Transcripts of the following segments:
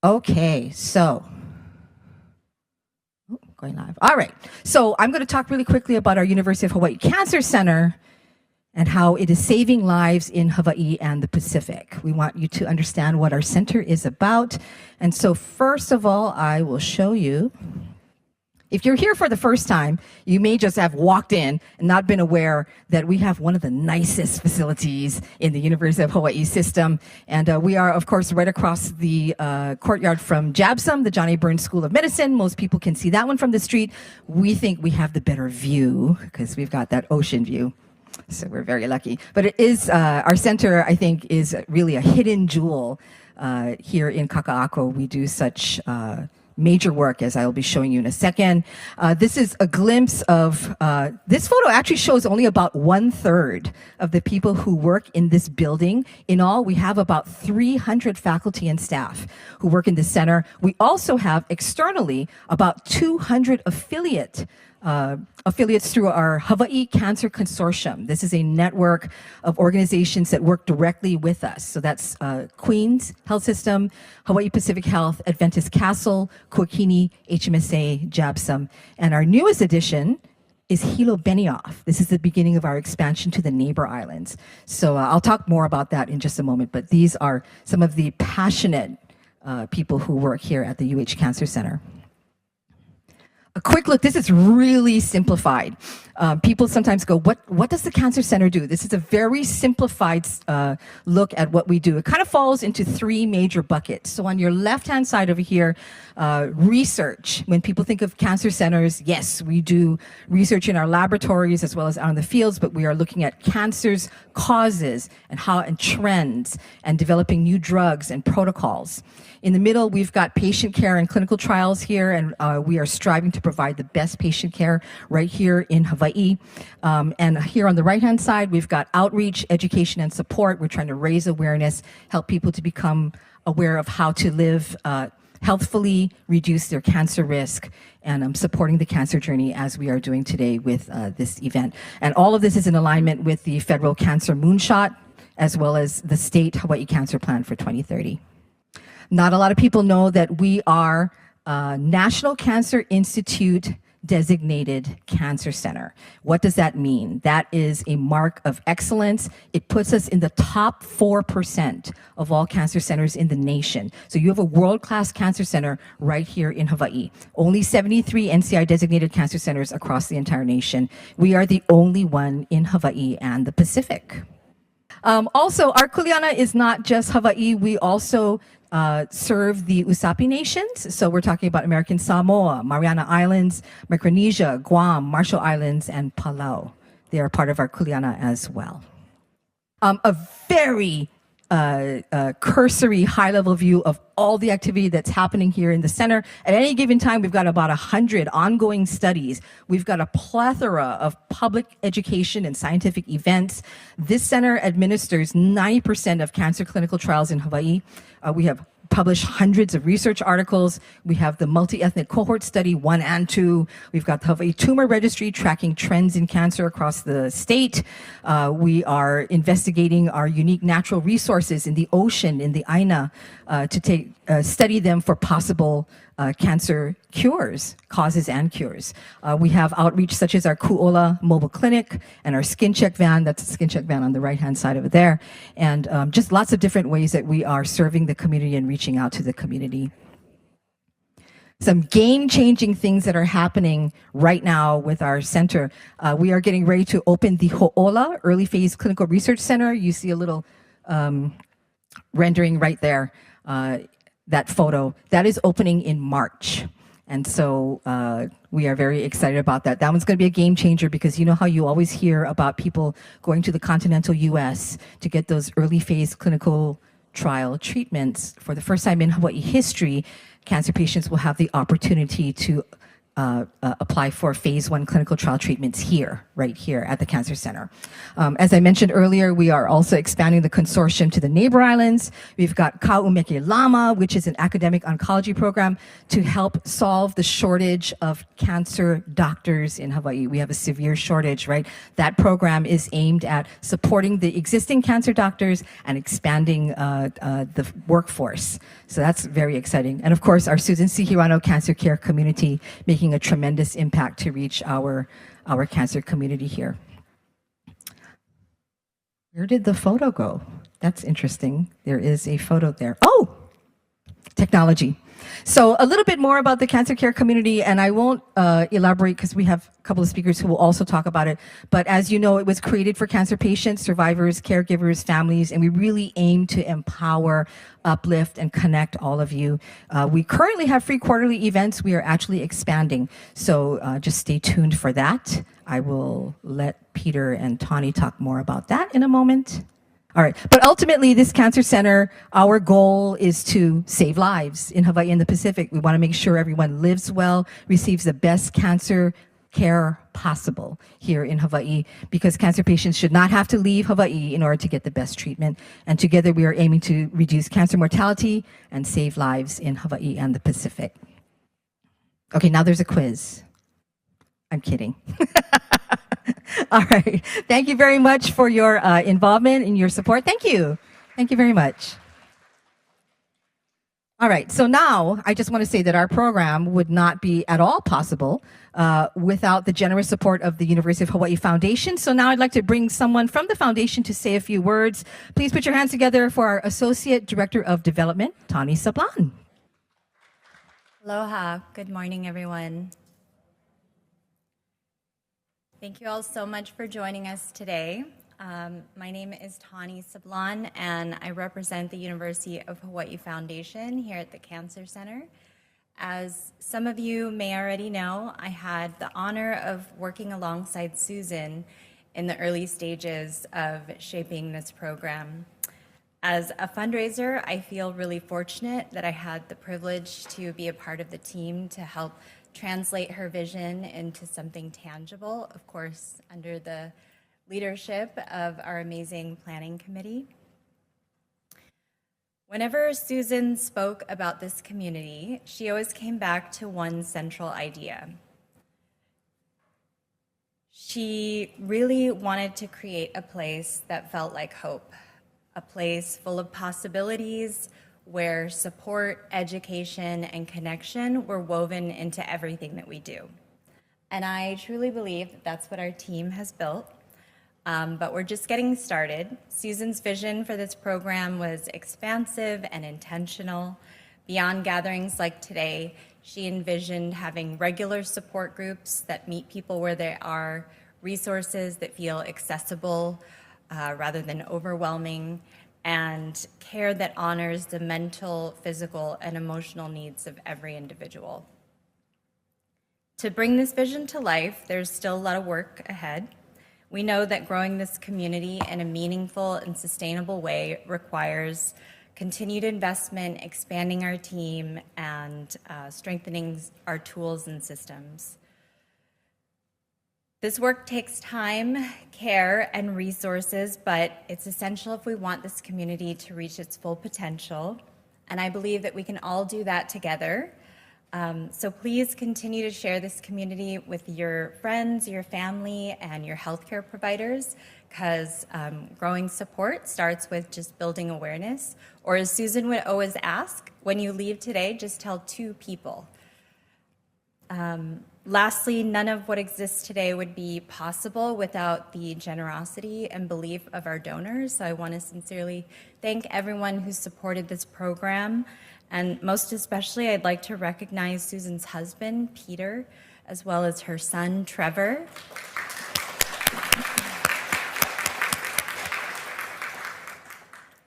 Okay, so going live. All right, so I'm going to talk really quickly about our University of Hawaii Cancer Center and how it is saving lives in Hawaii and the Pacific. We want you to understand what our center is about. And so first of all, I will show you. If you're here for the first time, you may just have walked in and not been aware that we have one of the nicest facilities in the University of Hawaii system. And we are, of course, right across the courtyard from JABSOM, the John A. Burns School of Medicine. Most people can see that one from the street. We think we have the better view because we've got that ocean view. So we're very lucky. But it is, our center, I think, is really a hidden jewel here in Kaka'ako. We do such major work, as I will be showing you in a second. This is a glimpse of, this photo actually shows only about 1/3 of the people who work in this building. In all, we have about 300 faculty and staff who work in the center. We also have externally about 200 affiliates through our Hawaii Cancer Consortium. This is a network of organizations that work directly with us. So that's Queens Health System, Hawaii Pacific Health, Adventist Castle, Kuakini, HMSA, JABSOM. And our newest addition is Hilo Benioff. This is the beginning of our expansion to the neighbor islands. So I'll talk more about that in just a moment, but these are some of the passionate people who work here at the UH Cancer Center. A quick look, this is really simplified. People sometimes go, what does the Cancer Center do? This is a very simplified look at what we do. It kind of falls into 3 major buckets. So on your left-hand side over here, research. When people think of cancer centers, yes, we do research in our laboratories as well as out in the fields, but we are looking at cancer's causes and trends and developing new drugs and protocols. In the middle, we've got patient care and clinical trials here, and we are striving to provide the best patient care right here in Hawaii. And here on the right-hand side, we've got outreach, education, and support. We're trying to raise awareness, help people to become aware of how to live healthfully, reduce their cancer risk, and supporting the cancer journey as we are doing today with this event. And all of this is in alignment with the Federal Cancer Moonshot, as well as the State Hawaii Cancer Plan for 2030. Not a lot of people know that we are a National Cancer Institute designated cancer center. What does that mean? That is a mark of excellence. It puts us in the top 4% of all cancer centers in the nation. So you have a world-class cancer center right here in Hawaii. Only 73 NCI designated cancer centers across the entire nation. We are the only one in Hawaii and the Pacific. Also, our kuleana is not just Hawaii. We also serve the Usapi nations. So we're talking about American Samoa, Mariana Islands, Micronesia, Guam, Marshall Islands, and Palau. They are part of our kuleana as well. A very cursory high-level view of all the activity that's happening here in the center. At any given time, we've got about 100 ongoing studies. We've got a plethora of public education and scientific events. This center administers 90% of cancer clinical trials in Hawaii. We have published hundreds of research articles. We have the multi-ethnic cohort study 1 and 2. We've got the Hawaii Tumor Registry tracking trends in cancer across the state. We are investigating our unique natural resources in the ocean, in the Aina, to study them for possible cancer cures, causes and cures. We have outreach such as our Kuola mobile clinic and our skin check van. That's the skin check van on the right-hand side over there. And just lots of different ways that we are serving the community and reaching out to the community. Some game-changing things that are happening right now with our center. We are getting ready to open the Ho'ola Early Phase Clinical Research Center. You see a little rendering right there. That photo, that is opening in March. And so we are very excited about that. That one's going to be a game changer because you know how you always hear about people going to the continental US to get those early phase clinical trial treatments. For the first time in Hawaii history, cancer patients will have the opportunity to apply for phase 1 clinical trial treatments here. right here at the Cancer Center. As I mentioned earlier, we are also expanding the consortium to the neighbor islands. We've got Kaumeke Lama, which is an academic oncology program to help solve the shortage of cancer doctors in Hawaii. We have a severe shortage, right? That program is aimed at supporting the existing cancer doctors and expanding the workforce. So that's very exciting. And of course, our Susan C. Hirano Cancer Care community making a tremendous impact to reach our cancer community here. Where did the photo go? That's interesting. There is a photo there. Oh, technology. So a little bit more about the cancer care community, and I won't elaborate because we have a couple of speakers who will also talk about it. But as you know, it was created for cancer patients, survivors, caregivers, families, and we really aim to empower, uplift, and connect all of you. We currently have free quarterly events. We are actually expanding. So just stay tuned for that. I will let Peter and Tawny talk more about that in a moment. All right, but ultimately this cancer center, our goal is to save lives in Hawaii and the Pacific. We want to make sure everyone lives well, receives the best cancer care possible here in Hawaii, because cancer patients should not have to leave Hawaii in order to get the best treatment. And together we are aiming to reduce cancer mortality and save lives in Hawaii and the Pacific. Okay, now there's a quiz. I'm kidding. All right. Thank you very much for your involvement and your support. Thank you. Thank you very much. All right. So now I just want to say that our program would not be at all possible without the generous support of the University of Hawaii Foundation. So now I'd like to bring someone from the foundation to say a few words. Please put your hands together for our Associate Director of Development, Tawny Sablan. Aloha. Good morning, everyone. Thank you all so much for joining us today. My name is Tawny Sablan, and I represent the University of Hawaii Foundation here at the Cancer Center. As some of you may already know, I had the honor of working alongside Susan in the early stages of shaping this program. As a fundraiser, I feel really fortunate that I had the privilege to be a part of the team to help translate her vision into something tangible, of course, under the leadership of our amazing planning committee. Whenever Susan spoke about this community, she always came back to one central idea. She really wanted to create a place that felt like hope, a place full of possibilities, where support, education, and connection were woven into everything that we do. And I truly believe that that's what our team has built, but we're just getting started. Susan's vision for this program was expansive and intentional. Beyond gatherings like today, she envisioned having regular support groups that meet people where they are, resources that feel accessible rather than overwhelming, and care that honors the mental, physical, and emotional needs of every individual. To bring this vision to life, there's still a lot of work ahead. We know that growing this community in a meaningful and sustainable way requires continued investment, expanding our team, and strengthening our tools and systems. This work takes time, care, and resources, but it's essential if we want this community to reach its full potential. And I believe that we can all do that together. So please continue to share this community with your friends, your family, and your healthcare providers, because growing support starts with just building awareness. Or as Susan would always ask, when you leave today, just tell 2 people. Lastly, none of what exists today would be possible without the generosity and belief of our donors. So I want to sincerely thank everyone who supported this program. And most especially, I'd like to recognize Susan's husband, Peter, as well as her son, Trevor.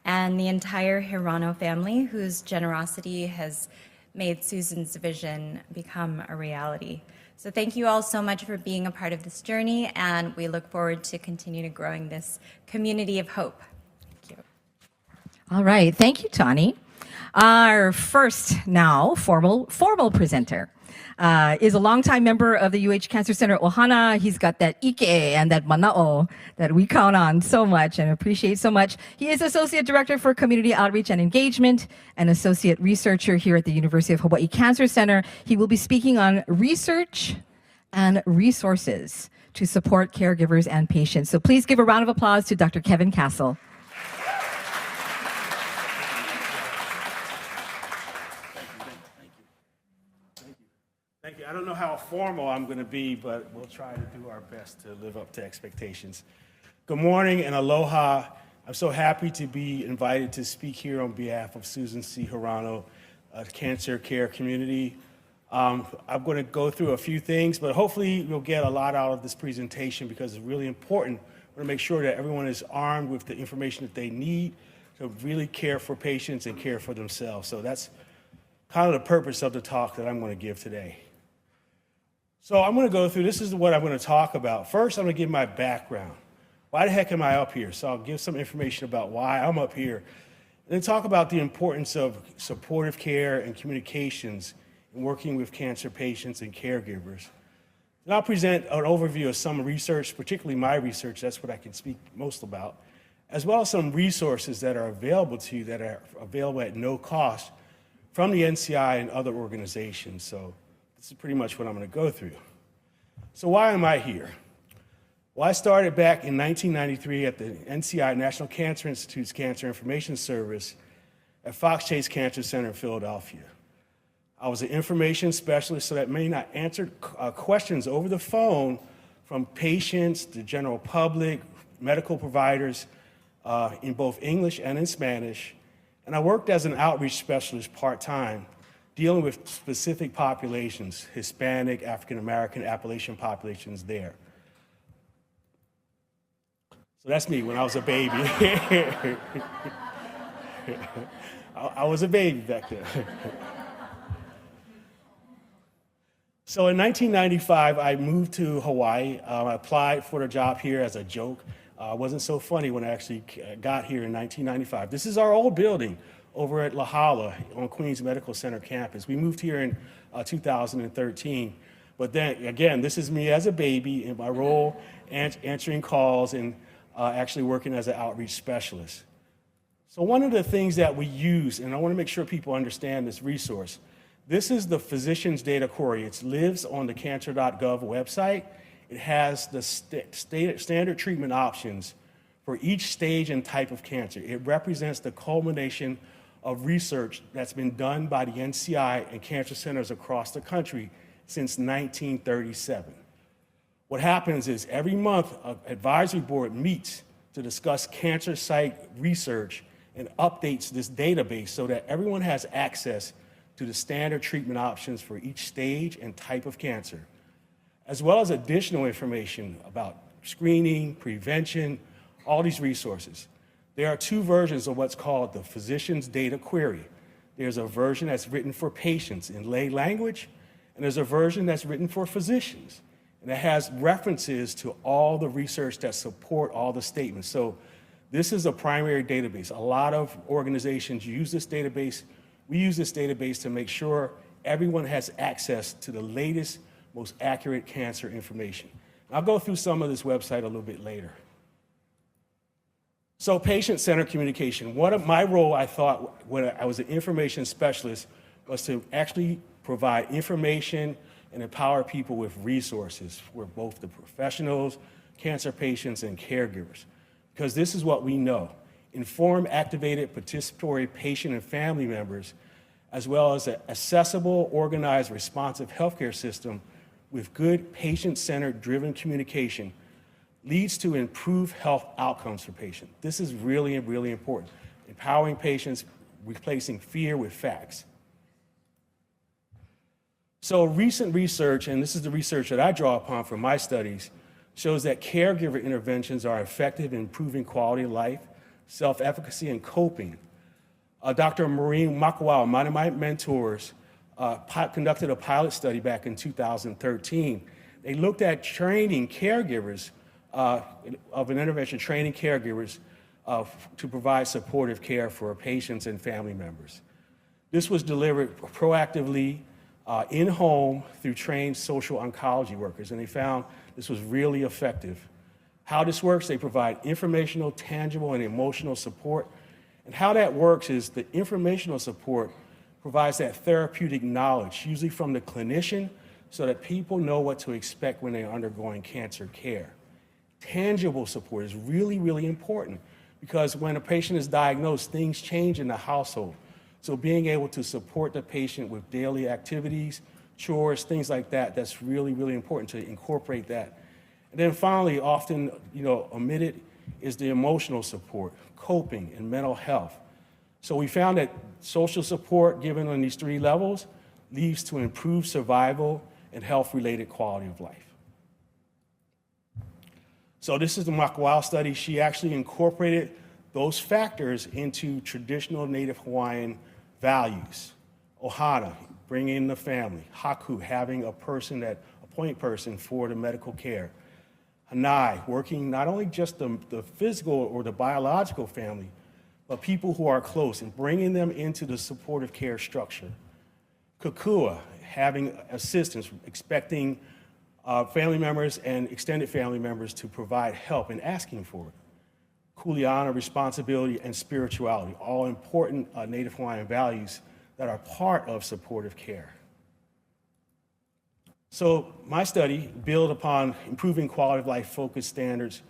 And the entire Hirano family, whose generosity has made Susan's vision become a reality. So thank you all so much for being a part of this journey, and we look forward to continuing growing this community of hope. Thank you. All right, thank you, Tawny. Our first now formal presenter. is a longtime member of the UH Cancer Center Ohana. He's got that ike and that mana'o that we count on so much and appreciate so much. He is Associate Director for Community Outreach and Engagement and Associate Researcher here at the University of Hawaii Cancer Center. He will be speaking on research and resources to support caregivers and patients. So please give a round of applause to Dr. Kevin Castle. Thank you. I don't know how formal I'm going to be, but we'll try to do our best to live up to expectations. Good morning and aloha. I'm so happy to be invited to speak here on behalf of Susan C. Hirano, cancer care community. I'm going to go through a few things, but hopefully you'll get a lot out of this presentation because it's really important. I want to make sure that everyone is armed with the information that they need to really care for patients and care for themselves. So that's kind of the purpose of the talk that I'm going to give today. So I'm going to go through, this is what I'm going to talk about. First, I'm going to give my background. Why the heck am I up here? So I'll give some information about why I'm up here. And then talk about the importance of supportive care and communications in working with cancer patients and caregivers. And I'll present an overview of some research, particularly my research, that's what I can speak most about, as well as some resources that are available to you that are available at no cost from the NCI and other organizations. So this is pretty much what I'm going to go through. So why am I here? Well, I started back in 1993 at the NCI, National Cancer Institute's Cancer Information Service at Fox Chase Cancer Center in Philadelphia. I was an information specialist, so that meant I answered questions over the phone from patients, the general public, medical providers in both English and in Spanish. And I worked as an outreach specialist part-time, dealing with specific populations, Hispanic, African-American, Appalachian populations there. So that's me when I was a baby. I was a baby back then. So in 1995, I moved to Hawaii. I applied for the job here as a joke. It wasn't so funny when I actually got here in 1995. This is our old building over at La Hala on Queens Medical Center campus. We moved here in 2013. But then, again, this is me as a baby in my role, answering calls and actually working as an outreach specialist. So one of the things that we use, and I want to make sure people understand this resource, this is the physician's data query. It lives on the cancer.gov website. It has the standard treatment options for each stage and type of cancer. It represents the culmination of research that's been done by the NCI and cancer centers across the country since 1937. What happens is every month, an advisory board meets to discuss cancer site research and updates this database so that everyone has access to the standard treatment options for each stage and type of cancer, as well as additional information about screening, prevention, all these resources. There are two versions of what's called the physician's data query. There's a version that's written for patients in lay language, and there's a version that's written for physicians. And it has references to all the research that support all the statements. So this is a primary database. A lot of organizations use this database. We use this database to make sure everyone has access to the latest, most accurate cancer information. I'll go through some of this website a little bit later. So patient-centered communication. One of my role, I thought, when I was an information specialist, was to actually provide information and empower people with resources for both the professionals, cancer patients, and caregivers. Because this is what we know. Informed, activated, participatory patient and family members, as well as an accessible, organized, responsive healthcare system with good patient-centered driven communication leads to improved health outcomes for patients. This is really, really important. Empowering patients, replacing fear with facts. So recent research, and this is the research that I draw upon from my studies, shows that caregiver interventions are effective in improving quality of life, self-efficacy, and coping. Dr. Maureen Makawa, one of my mentors, conducted a pilot study back in 2013. They looked at training caregivers of an intervention, training caregivers to provide supportive care for patients and family members. This was delivered proactively in-home through trained social oncology workers, and they found this was really effective. How this works, they provide informational, tangible, and emotional support. And how that works is the informational support provides that therapeutic knowledge, usually from the clinician, so that people know what to expect when they're undergoing cancer care. Tangible support is really, really important because when a patient is diagnosed, things change in the household. So being able to support the patient with daily activities, chores, things like that, that's really, really important to incorporate that. And then finally, often, omitted is the emotional support, coping, and mental health. So we found that social support given on these 3 levels leads to improved survival and health-related quality of life. So this is the Makawao study. She actually incorporated those factors into traditional Native Hawaiian values. Ohana, bringing in the family. Haku, having a point person for the medical care. Hanai, working not only just the physical or the biological family, but people who are close and bringing them into the supportive care structure. Kukua, having assistance, expecting family members and extended family members to provide help and asking for it. Kuleana, responsibility and spirituality, all important Native Hawaiian values that are part of supportive care. So my study built upon improving quality of life focused standards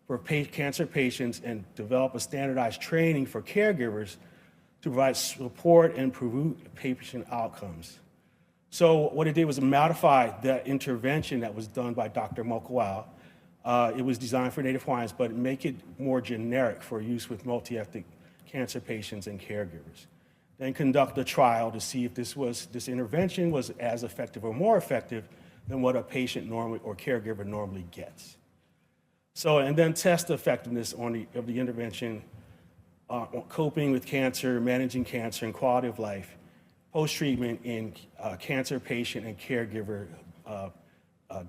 for cancer patients and develop a standardized training for caregivers to provide support and improve patient outcomes. So what it did was modify the intervention that was done by Dr. Makawao. It was designed for Native Hawaiians, but make it more generic for use with multi-ethnic cancer patients and caregivers. Then conduct a trial to see if this intervention was as effective or more effective than what a patient normally or caregiver normally gets. So, and then test the effectiveness of the intervention on coping with cancer, managing cancer, and quality of life, post-treatment in cancer patient and caregiver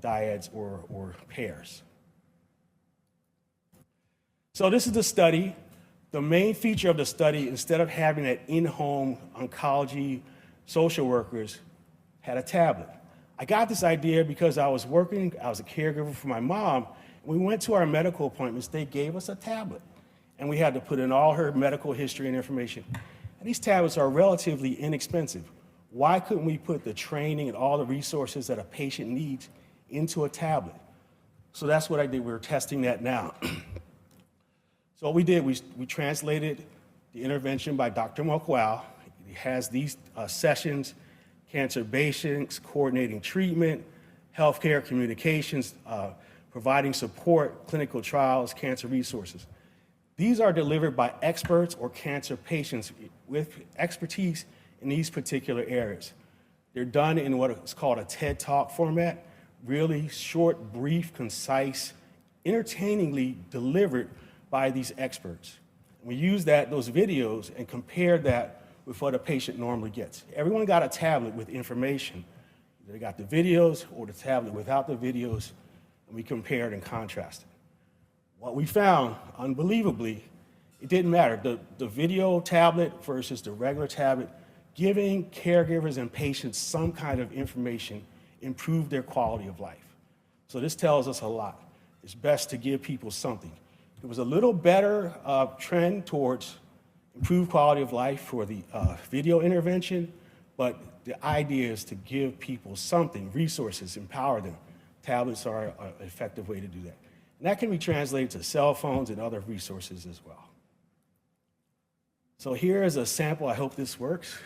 dyads or pairs. So this is the study. The main feature of the study, instead of having that in-home oncology social workers, had a tablet. I got this idea because I was a caregiver for my mom. We went to our medical appointments, they gave us a tablet. And we had to put in all her medical history and information. And these tablets are relatively inexpensive. Why couldn't we put the training and all the resources that a patient needs into a tablet? So that's what I did. We're testing that now. So what we did, we translated the intervention by Dr. Makawao. He has these sessions, cancer basics, coordinating treatment, healthcare communications, providing support, clinical trials, cancer resources. These are delivered by experts or cancer patients with expertise in these particular areas. They're done in what is called a TED Talk format, really short, brief, concise, entertainingly delivered by these experts. We use those videos and compare that with what a patient normally gets. Everyone got a tablet with information. They got the videos or the tablet without the videos, and we compared and contrasted. What we found, unbelievably, it didn't matter. The video tablet versus the regular tablet, giving caregivers and patients some kind of information improved their quality of life. So this tells us a lot. It's best to give people something. It was a little better trend towards improved quality of life for the video intervention, but the idea is to give people something, resources, empower them. Tablets are an effective way to do that. And that can be translated to cell phones and other resources as well. So here is a sample. I hope this works.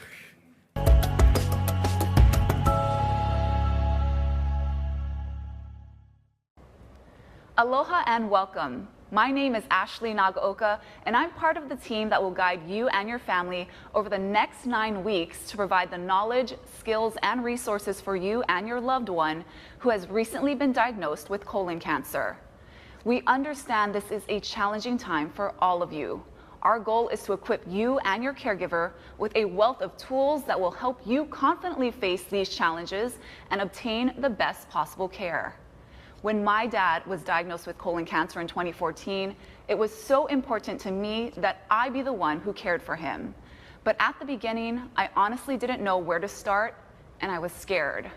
Aloha and welcome. My name is Ashley Nagaoka, and I'm part of the team that will guide you and your family over the next 9 weeks to provide the knowledge, skills, and resources for you and your loved one who has recently been diagnosed with colon cancer. We understand this is a challenging time for all of you. Our goal is to equip you and your caregiver with a wealth of tools that will help you confidently face these challenges and obtain the best possible care. When my dad was diagnosed with colon cancer in 2014, it was so important to me that I be the one who cared for him. But at the beginning, I honestly didn't know where to start and I was scared.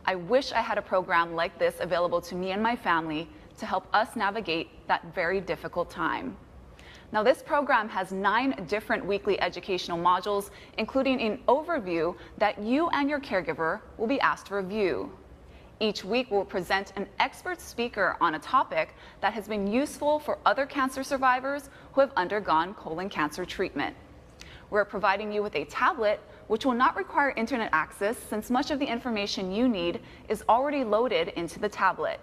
I wish I had a program like this available to me and my family to help us navigate that very difficult time. Now, this program has 9 different weekly educational modules, including an overview that you and your caregiver will be asked to review. Each week, we'll present an expert speaker on a topic that has been useful for other cancer survivors who have undergone colon cancer treatment. We're providing you with a tablet which will not require internet access since much of the information you need is already loaded into the tablet.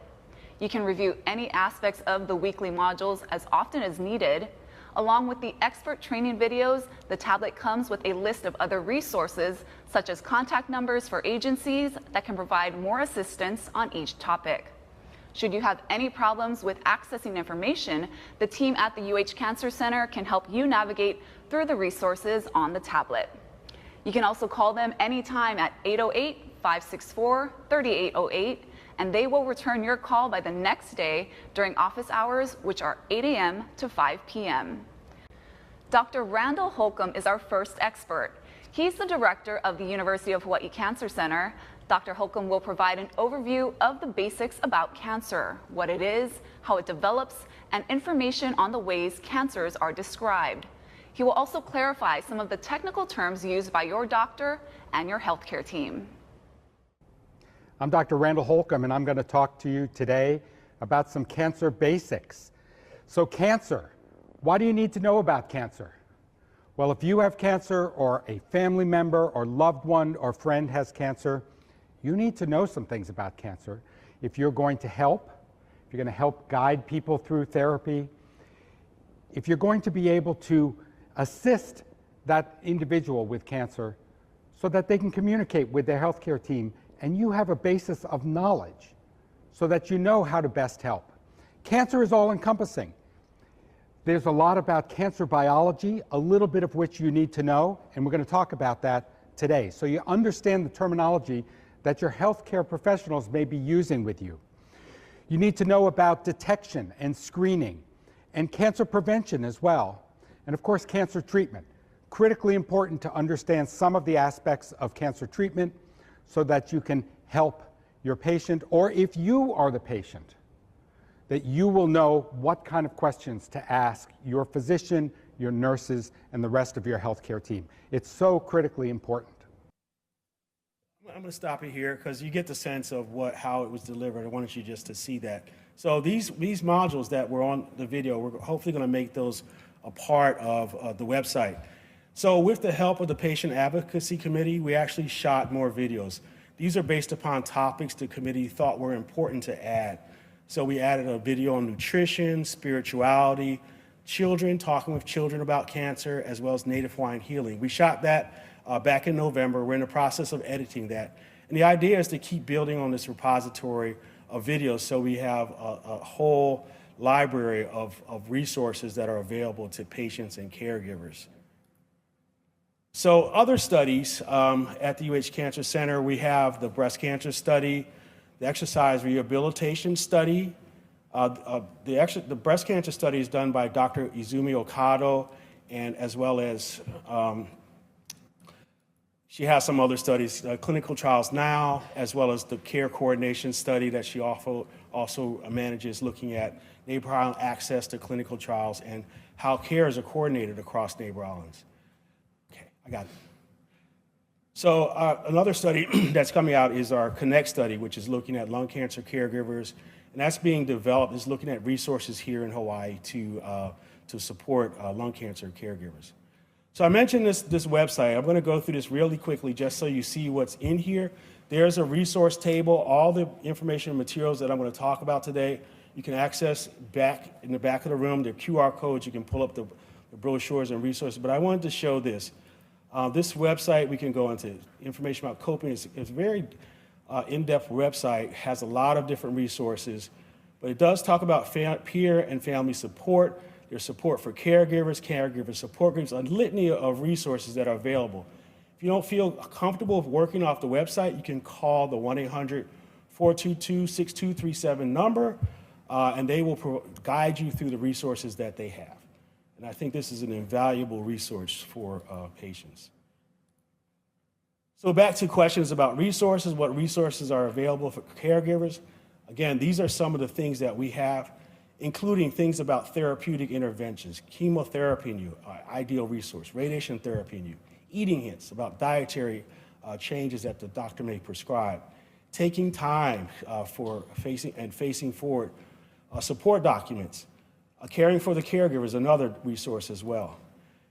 You can review any aspects of the weekly modules as often as needed. Along with the expert training videos, the tablet comes with a list of other resources, such as contact numbers for agencies that can provide more assistance on each topic. Should you have any problems with accessing information, the team at the UH Cancer Center can help you navigate through the resources on the tablet. You can also call them anytime at 808-564-3808, and they will return your call by the next day during office hours, which are 8 a.m. to 5 p.m. Dr. Randall Holcomb is our first expert. He's the director of the University of Hawaii Cancer Center. Dr. Holcomb will provide an overview of the basics about cancer, what it is, how it develops, and information on the ways cancers are described. He will also clarify some of the technical terms used by your doctor and your healthcare team. I'm Dr. Randall Holcomb, and I'm going to talk to you today about some cancer basics. So cancer, why do you need to know about cancer? Well, if you have cancer or a family member or loved one or friend has cancer, you need to know some things about cancer. If you're going to help, if you're going to help guide people through therapy, if you're going to be able to assist that individual with cancer so that they can communicate with their healthcare team and you have a basis of knowledge so that you know how to best help. Cancer is all-encompassing. There's a lot about cancer biology, a little bit of which you need to know, and we're going to talk about that today. So you understand the terminology that your healthcare professionals may be using with you. You need to know about detection and screening and cancer prevention as well. And of course, cancer treatment. Critically important to understand some of the aspects of cancer treatment so that you can help your patient, or if you are the patient, that you will know what kind of questions to ask your physician, your nurses, and the rest of your healthcare team. It's so critically important. I'm going to stop it here because you get the sense of how it was delivered. I wanted you just to see that. So these modules that were on the video, we're hopefully going to make those a part of the website. So with the help of the Patient Advocacy Committee, we actually shot more videos. These are based upon topics the committee thought were important to add. So we added a video on nutrition, spirituality, children, talking with children about cancer, as well as Native Hawaiian healing. We shot that back in November. We're in the process of editing that. And the idea is to keep building on this repository of videos so we have a whole library of resources that are available to patients and caregivers. So other studies at the UH Cancer Center, we have the breast cancer study, the exercise rehabilitation study. The breast cancer study is done by Dr. Izumi Okado, and as well as she has some other studies, clinical trials now, as well as the care coordination study that she also manages, looking at Neighbor Island access to clinical trials and how cares are coordinated across Neighbor Islands. Okay, I got it. So another study that's coming out is our Connect study, which is looking at lung cancer caregivers, and that's being developed, is looking at resources here in Hawaii to support lung cancer caregivers. So I mentioned this website. I'm going to go through this really quickly just so you see what's in here. There's a resource table, all the information and materials that I'm going to talk about today. You can access back in the back of the room. There are QR codes. You can pull up the brochures and resources. But I wanted to show this. This website, we can go into information about coping. It's a very in-depth website, has a lot of different resources, but it does talk about peer and family support. There's support for caregiver support groups, a litany of resources that are available. If you don't feel comfortable working off the website, you can call the 1-800-422-6237 number, and they will guide you through the resources that they have. And I think this is an invaluable resource for patients. So back to questions about resources, what resources are available for caregivers. Again, these are some of the things that we have, including things about therapeutic interventions, chemotherapy in you, ideal resource, radiation therapy in you, eating hints about dietary changes that the doctor may prescribe, taking time for facing forward, support documents, caring for the caregiver is another resource as well.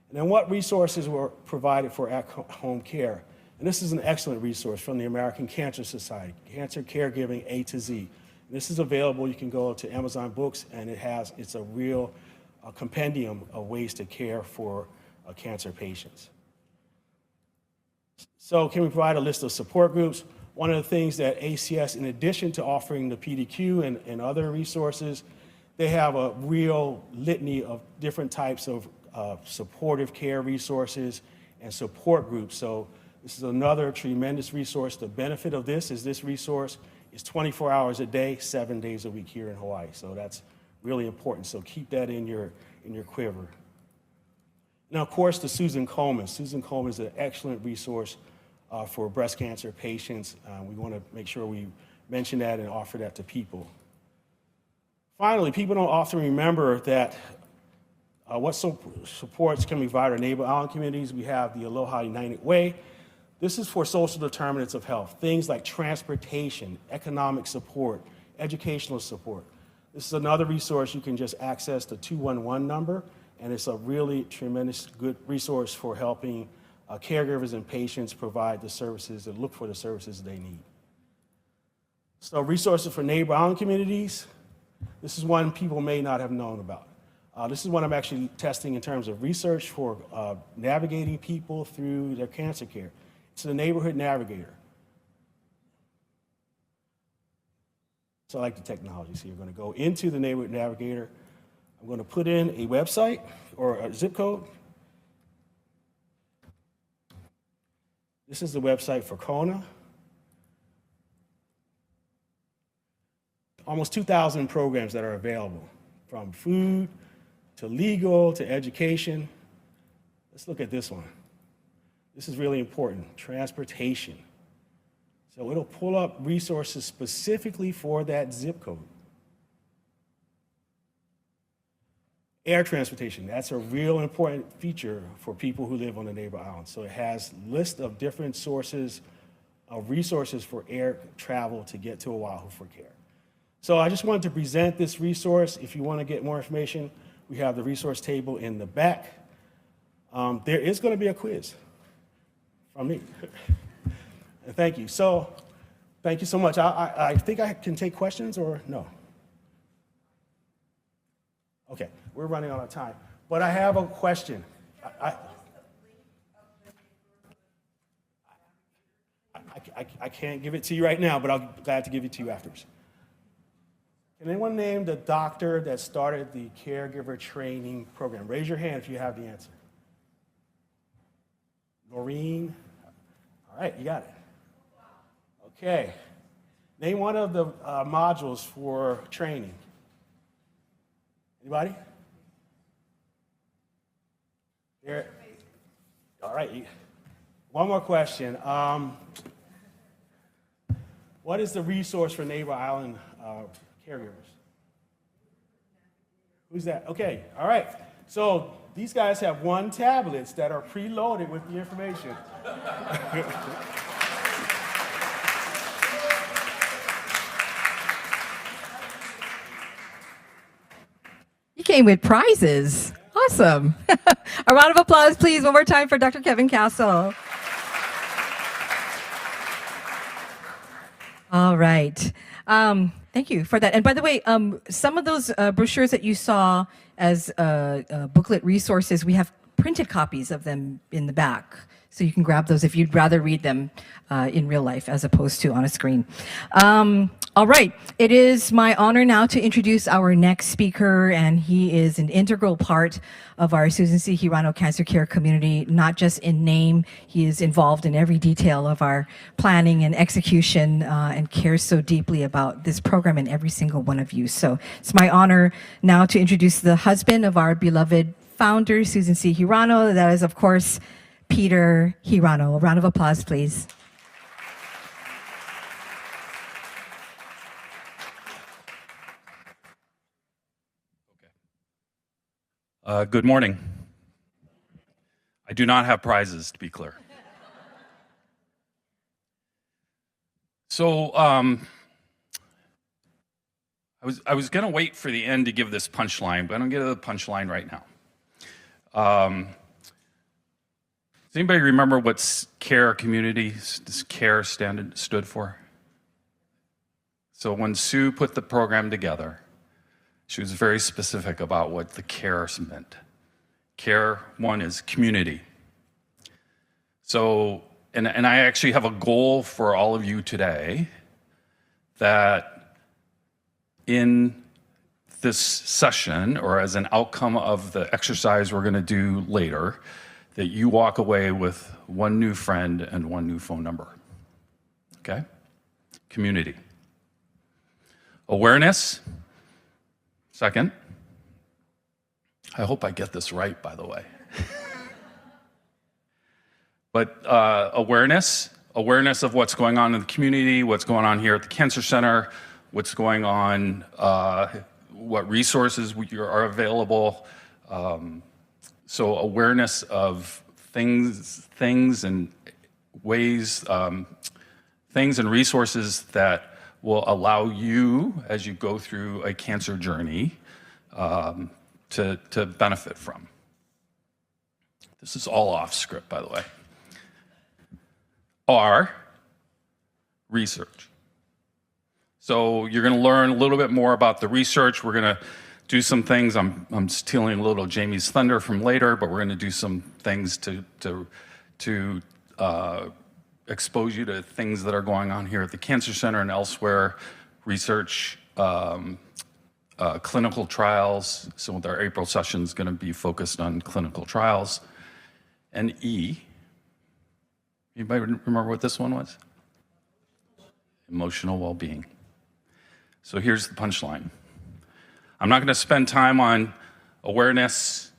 And then what resources were provided for at-home care? And this is an excellent resource from the American Cancer Society, Cancer Caregiving A to Z. This is available. You can go to Amazon Books, and it's a real compendium of ways to care for cancer patients. So can we provide a list of support groups? One of the things that ACS, in addition to offering the PDQ and other resources, they have a real litany of different types of supportive care resources and support groups. So this is another tremendous resource. The benefit of this resource is 24 hours a day, 7 days a week here in Hawaii. So that's really important. So keep that in your quiver. Now, of course, the Susan Komen. Susan Komen is an excellent resource for breast cancer patients. We want to make sure we mention that and offer that to people. Finally, people don't often remember that what supports can be provided in neighbor island communities. We have the Aloha United Way. This is for social determinants of health, things like transportation, economic support, educational support. This is another resource you can just access the 211 number, and it's a really tremendous good resource for helping caregivers and patients provide the services and look for the services they need. So resources for neighbor island communities. This is one people may not have known about. This is one I'm actually testing in terms of research for navigating people through their cancer care. It's the Neighborhood Navigator. So I like the technology. So you're going to go into the Neighborhood Navigator. I'm going to put in a website or a zip code. This is the website for Kona. Almost 2,000 programs that are available, from food to legal to education. Let's look at this one. This is really important, transportation. So it'll pull up resources specifically for that zip code. Air transportation, that's a real important feature for people who live on the neighbor islands. So it has lists of different sources of resources for air travel to get to Oahu for care. So I just wanted to present this resource. If you want to get more information, we have the resource table in the back. There is going to be a quiz from me. And thank you. So thank you so much. I think I can take questions or no? Okay, we're running out of time. But I have a question. I can't give it to you right now, but I'll be glad to give it to you afterwards. Can anyone name the doctor that started the caregiver training program? Raise your hand if you have the answer. Noreen? All right, you got it. Okay. Name one of the modules for training. Anybody? There. All right. One more question. What is the resource for neighbor island caregivers? Who's that? Okay, all right. So these guys have one tablets that are preloaded with the information. You came with prizes. Awesome. A round of applause, please, one more time for Dr. Kevin Castle. All right. Thank you for that. And by the way, some of those brochures that you saw as booklet resources, we have printed copies of them in the back. So you can grab those if you'd rather read them in real life as opposed to on a screen. All right. It is my honor now to introduce our next speaker, and he is an integral part of our Susan C. Hirano Cancer Care community, not just in name. He is involved in every detail of our planning and execution and cares so deeply about this program and every single one of you. So it's my honor now to introduce the husband of our beloved founder, Susan C. Hirano. That is, of course, Peter Hirano. A round of applause, please. Good morning. I do not have prizes, to be clear. So I was going to wait for the end to give this punchline, but I'm going to give the punchline right now. Does anybody remember what CARE community, CARE stood for? So when Sue put the program together, she was very specific about what the CARE meant. CARE, one, is community. So, and I actually have a goal for all of you today that in this session, or as an outcome of the exercise we're going to do later, that you walk away with one new friend and one new phone number. Okay? Community. Awareness. Second. I hope I get this right, by the way. But awareness of what's going on in the community, what's going on here at the Cancer Center, what's going on, what resources are available. So awareness of things and ways, things and resources that will allow you, as you go through a cancer journey, to benefit from. This is all off script, by the way. R, research. So you're going to learn a little bit more about the research. We're going to do some things. I'm stealing a little Jamie's thunder from later, but we're going to do some things to expose you to things that are going on here at the Cancer Center and elsewhere. Research, clinical trials. So with our April session is going to be focused on clinical trials. And E, anybody remember what this one was? Emotional well-being. So here's the punchline. I'm not going to spend time on awareness.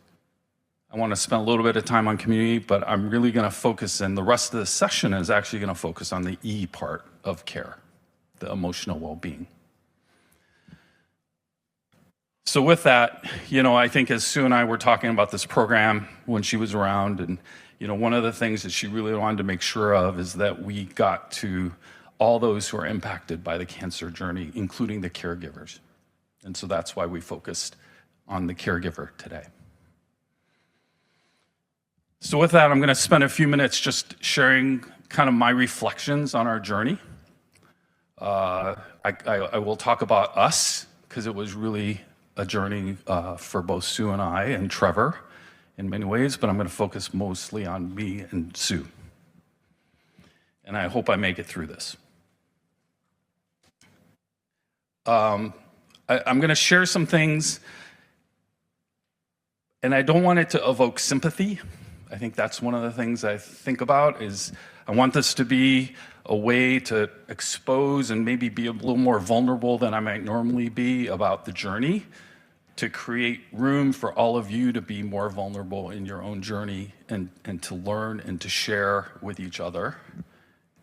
I want to spend a little bit of time on community, but I'm really going to focus, and the rest of the session is actually going to focus on the E part of care, the emotional well-being. So with that, I think as Sue and I were talking about this program when she was around, and one of the things that she really wanted to make sure of is that we got to all those who are impacted by the cancer journey, including the caregivers. And so that's why we focused on the caregiver today. So with that, I'm going to spend a few minutes just sharing kind of my reflections on our journey. I will talk about us, because it was really a journey for both Sue and I and Trevor in many ways, but I'm going to focus mostly on me and Sue. And I hope I make it through this. I'm going to share some things, and I don't want it to evoke sympathy. I think that's one of the things I think about is I want this to be a way to expose and maybe be a little more vulnerable than I might normally be about the journey, to create room for all of you to be more vulnerable in your own journey and to learn and to share with each other.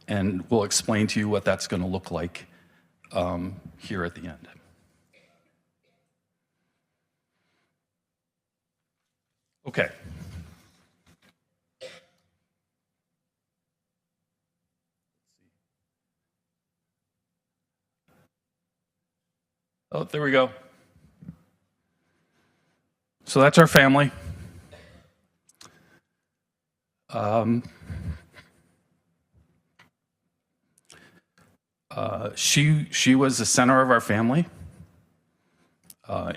And we'll explain to you what that's going to look like here at the end. Okay. Oh, there we go. So that's our family. She was the center of our family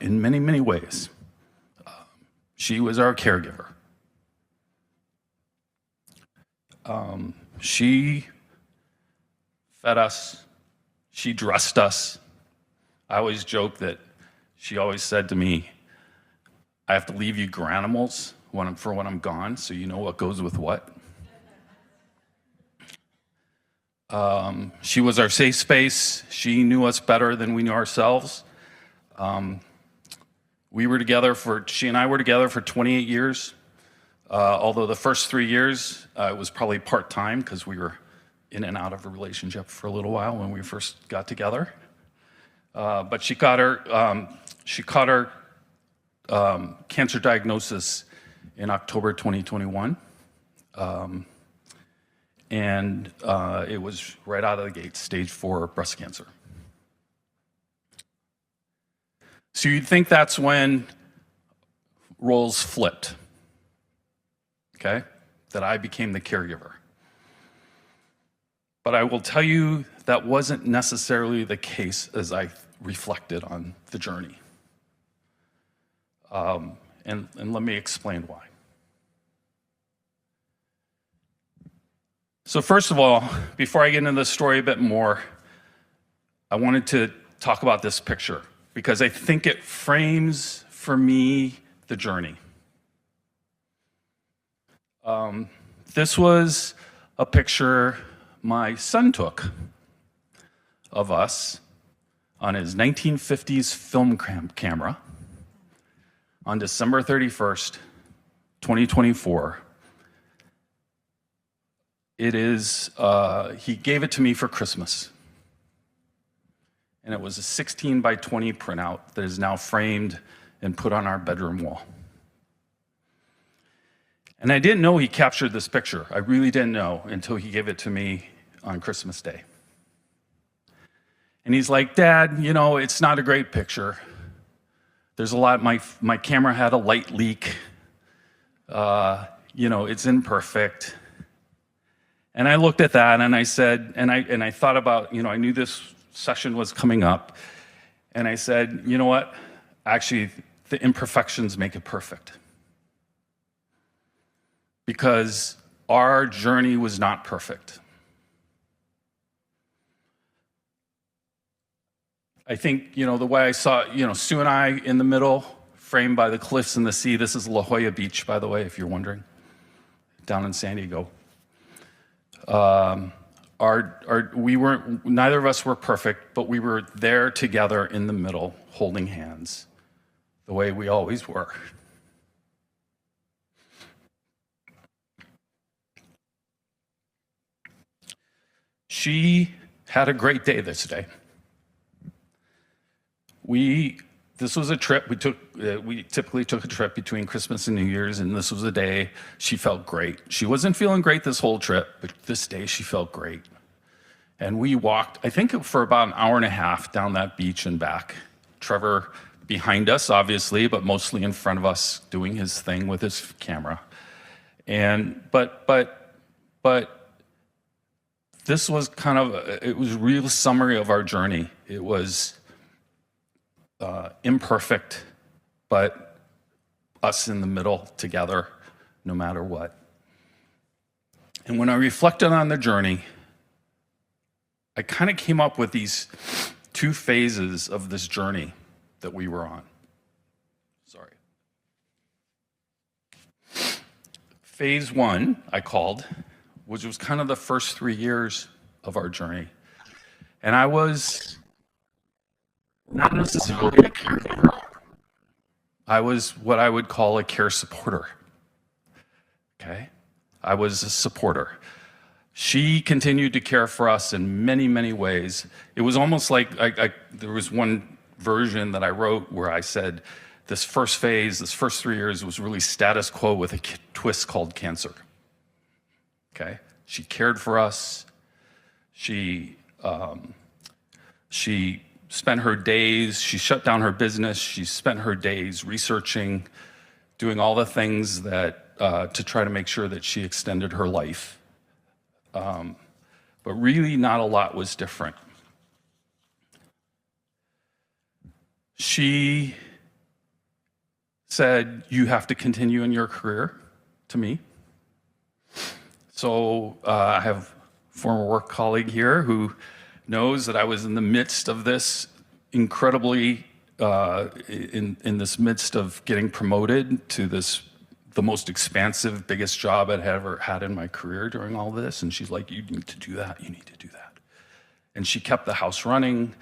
in many, many ways. She was our caregiver. She fed us. She dressed us. I always joke that she always said to me, I have to leave you granimals when I'm gone, so you know what goes with what. She was our safe space. She knew us better than we knew ourselves. She and I were together for 28 years. Although the first 3 years, it was probably part-time because we were in and out of a relationship for a little while when we first got together. But she caught her cancer diagnosis in October 2021. And it was right out of the gate, stage 4 breast cancer. So you'd think that's when roles flipped, okay? That I became the caregiver. But I will tell you that wasn't necessarily the case as I reflected on the journey. And let me explain why. So first of all, before I get into the story a bit more, I wanted to talk about this picture because I think it frames for me the journey. This was a picture my son took of us on his 1950s film camera on December 31st, 2024. It is, he gave it to me for Christmas. And it was a 16 by 20 printout that is now framed and put on our bedroom wall. And I didn't know he captured this picture. I really didn't know until he gave it to me on Christmas Day. And he's like, "Dad, you know, it's not a great picture. There's a lot, my camera had a light leak. You know, it's imperfect." And I looked at that and I said, and I thought about, you know, I knew this session was coming up. And I said, you know what? Actually, the imperfections make it perfect. Because our journey was not perfect. I think, you know, the way I saw, you know, Sue and I in the middle, framed by the cliffs and the sea. This is La Jolla Beach, by the way, if you're wondering, down in San Diego. Neither of us were perfect, but we were there together in the middle, holding hands, the way we always were. She had a great day this day. This was a trip we took. We typically took a trip between Christmas and New Year's, and this was a day she felt great. She wasn't feeling great this whole trip, but this day she felt great. And we walked, I think, for about an hour and a half down that beach and back. Trevor behind us, obviously, but mostly in front of us, doing his thing with his camera. But this was kind of it was a real summary of our journey. It was imperfect, but us in the middle together, no matter what. And when I reflected on the journey, I kind of came up with these two phases of this journey that we were on. Sorry. Phase 1, I called, which was kind of the first 3 years of our journey. And I was not necessarily a caregiver. I was what I would call a care supporter. Okay? I was a supporter. She continued to care for us in many, many ways. It was almost like there was one version that I wrote where I said this first phase, this first 3 years was really status quo with a twist called cancer. Okay? She cared for us. She spent her days, she shut down her business, she spent her days researching, doing all the things that to try to make sure that she extended her life. But really not a lot was different. She said, "You have to continue in your career," to me. So I have a former work colleague here who knows that I was in the midst of this incredibly, in this midst of getting promoted to the most expansive, biggest job I'd ever had in my career during all this. And she's like, "You need to do that, you need to do that." And she kept the house running.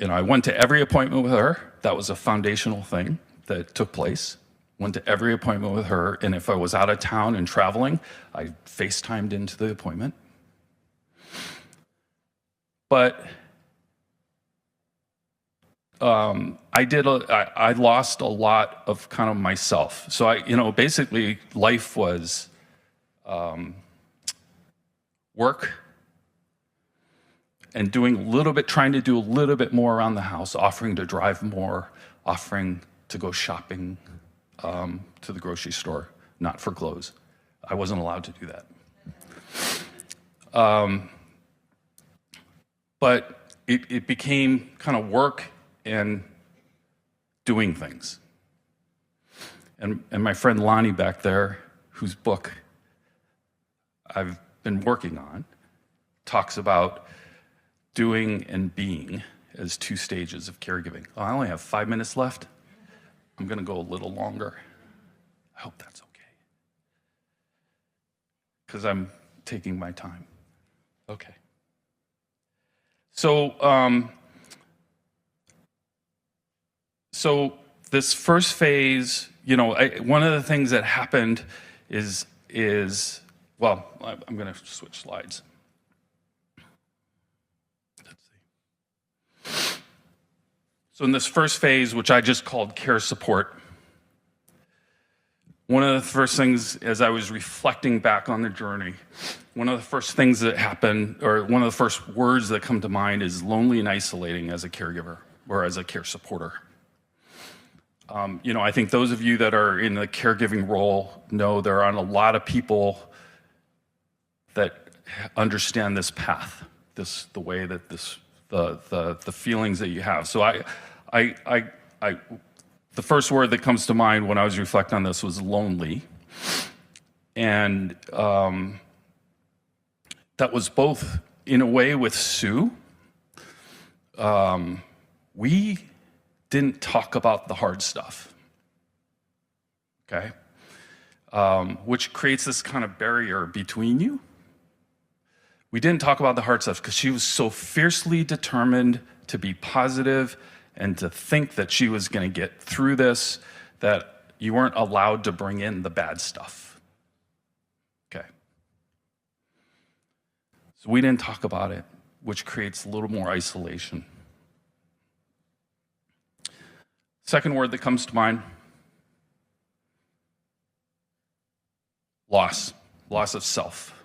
I went to every appointment with her. That was a foundational thing that took place. Went to every appointment with her, and if I was out of town and traveling, I FaceTimed into the appointment. But I lost a lot of kind of myself. So basically life was work and trying to do a little bit more around the house, offering to drive more, offering to go shopping to the grocery store, not for clothes. I wasn't allowed to do that. But it became kind of work and doing things. And my friend Lonnie back there, whose book I've been working on, talks about doing and being as two stages of caregiving. Oh, I only have 5 minutes left. I'm going to go a little longer. I hope that's okay. Because I'm taking my time. Okay. So this first phase, one of the things that happened is well, I'm going to switch slides. Let's see. So in this first phase, which I just called care support, one of the first things, as I was reflecting back on the journey, one of the first things that happened, or one of the first words that come to mind, is lonely and isolating as a caregiver or as a care supporter. I think those of you that are in the caregiving role know there aren't a lot of people that understand this path, the way that the feelings that you have. So the first word that comes to mind when I was reflecting on this was lonely. And that was both, in a way, with Sue. We didn't talk about the hard stuff, okay? Which creates this kind of barrier between you. We didn't talk about the hard stuff because she was so fiercely determined to be positive and to think that she was going to get through this, that you weren't allowed to bring in the bad stuff. Okay. So we didn't talk about it, which creates a little more isolation. Second word that comes to mind, loss of self.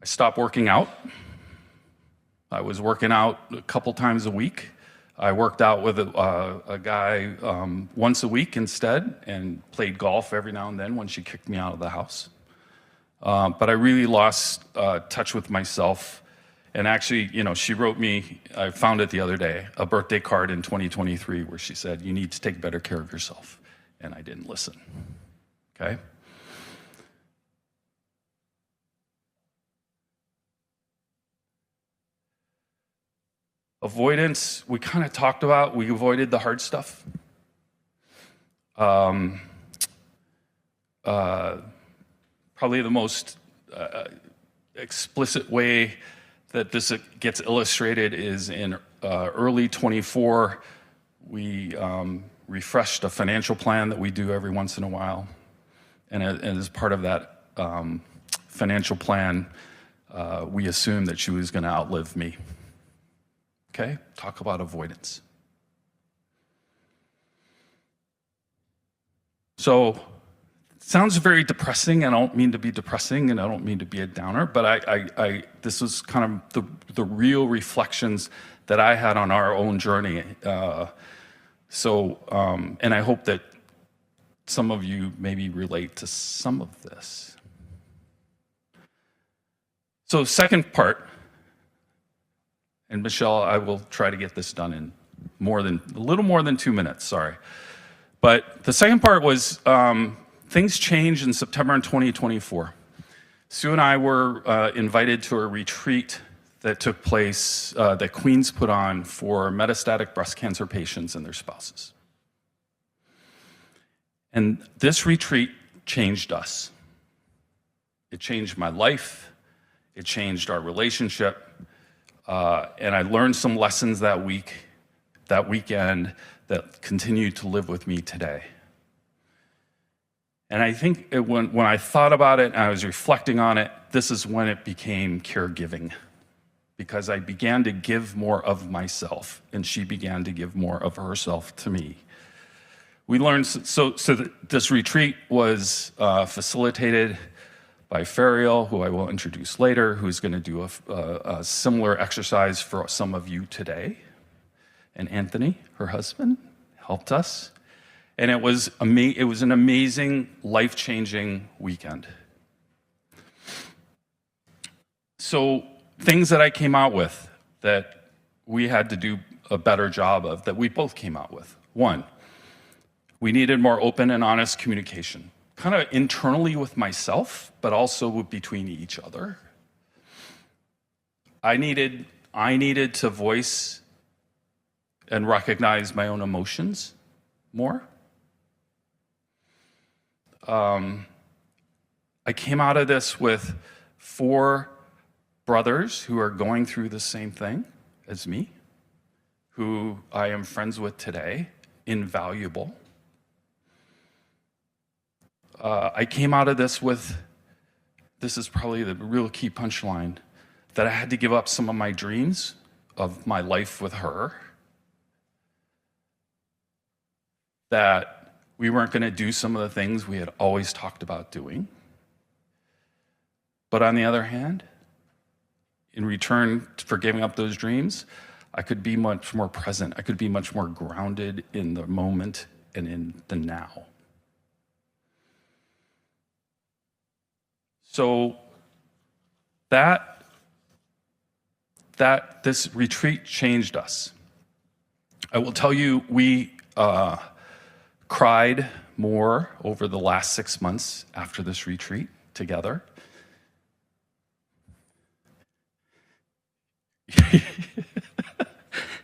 I stopped working out. I was working out a couple times a week. I worked out with a guy once a week instead, and played golf every now and then when she kicked me out of the house. But I really lost touch with myself. And actually, she wrote me, I found it the other day, a birthday card in 2023 where she said, "You need to take better care of yourself." And I didn't listen, okay? Avoidance, we kind of talked about, we avoided the hard stuff. Probably the most explicit way that this gets illustrated is in early 24, we refreshed a financial plan that we do every once in a while. And as part of that financial plan, we assumed that she was going to outlive me. Okay, talk about avoidance. So, it sounds very depressing. I don't mean to be depressing, and I don't mean to be a downer, but this was kind of the real reflections that I had on our own journey. And I hope that some of you maybe relate to some of this. So, second part. And Michelle, I will try to get this done in a little more than 2 minutes, sorry. But the second part was things changed in September 2024. Sue and I were invited to a retreat that took place, that Queens put on for metastatic breast cancer patients and their spouses. And this retreat changed us. It changed my life. It changed our relationship. And I learned some lessons that weekend, that continue to live with me today. And I think when I thought about it and I was reflecting on it, this is when it became caregiving. because I began to give more of myself, and she began to give more of herself to me. We learned, this retreat was facilitated by Fariel, who I will introduce later, who's going to do a similar exercise for some of you today. And Anthony, her husband, helped us. And it was an amazing, life-changing weekend. So things that I came out with that we had to do a better job of, that we both came out with. One, we needed more open and honest communication, kind of internally with myself, but also between each other. I needed to voice and recognize my own emotions more. I came out of this with 4 brothers who are going through the same thing as me, who I am friends with today, invaluable. I came out of this with, this is probably the real key punchline, that I had to give up some of my dreams of my life with her, that we weren't going to do some of the things we had always talked about doing. But on the other hand, in return for giving up those dreams, I could be much more present. I could be much more grounded in the moment and in the now. So this retreat changed us. I will tell you, we cried more over the last 6 months after this retreat together.